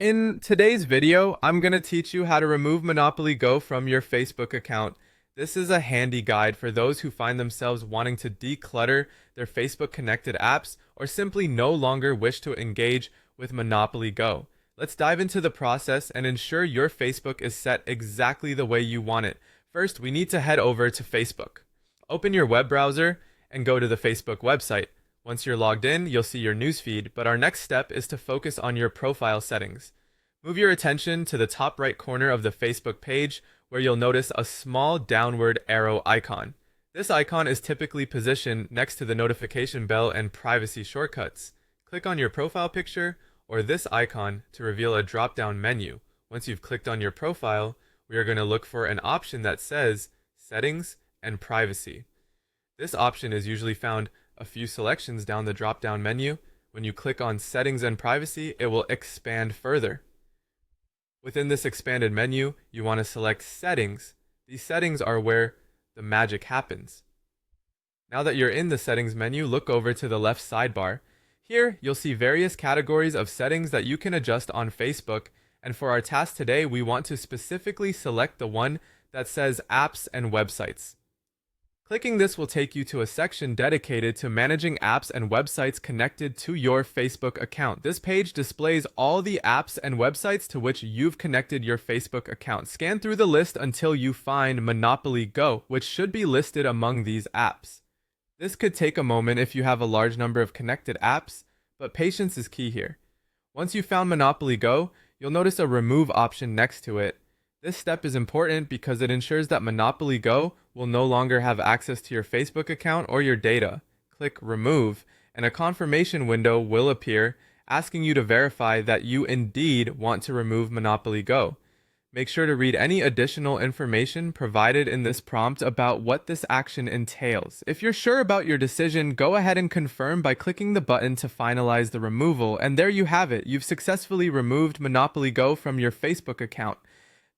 In today's video, I'm going to teach you how to remove Monopoly Go from your Facebook account. This is a handy guide for those who find themselves wanting to declutter their Facebook connected apps or simply no longer wish to engage with Monopoly Go. Let's dive into the process and ensure your Facebook is set exactly the way you want it. First, we need to head over to Facebook. Open your web browser and go to the Facebook website. Once you're logged in, you'll see your newsfeed, but our next step is to focus on your profile settings. Move your attention to the top right corner of the Facebook page where you'll notice a small downward arrow icon. This icon is typically positioned next to the notification bell and privacy shortcuts. Click on your profile picture or this icon to reveal a drop-down menu. Once you've clicked on your profile, we are going to look for an option that says Settings and Privacy. This option is usually found a few selections down the drop-down menu. When you click on Settings and Privacy, it will expand further. Within this expanded menu, you want to select Settings. These settings are where the magic happens. Now that you're in the Settings menu, look over to the left sidebar. Here, you'll see various categories of settings that you can adjust on Facebook, and for our task today, we want to specifically select the one that says Apps and Websites. Clicking this will take you to a section dedicated to managing apps and websites connected to your Facebook account. This page displays all the apps and websites to which you've connected your Facebook account. Scan through the list until you find Monopoly Go, which should be listed among these apps. This could take a moment if you have a large number of connected apps, but patience is key here. Once you've found Monopoly Go, you'll notice a remove option next to it. This step is important because it ensures that Monopoly Go will no longer have access to your Facebook account or your data. Click Remove, and a confirmation window will appear asking you to verify that you indeed want to remove Monopoly Go. Make sure to read any additional information provided in this prompt about what this action entails. If you're sure about your decision, go ahead and confirm by clicking the button to finalize the removal, and there you have it. You've successfully removed Monopoly Go from your Facebook account.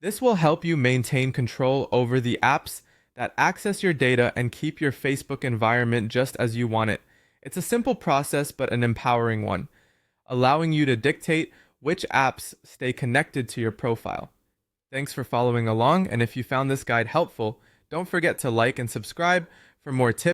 This will help you maintain control over the apps that access your data and keep your Facebook environment just as you want it. It's a simple process, but an empowering one, allowing you to dictate which apps stay connected to your profile. Thanks for following along, and if you found this guide helpful, don't forget to like and subscribe for more tips.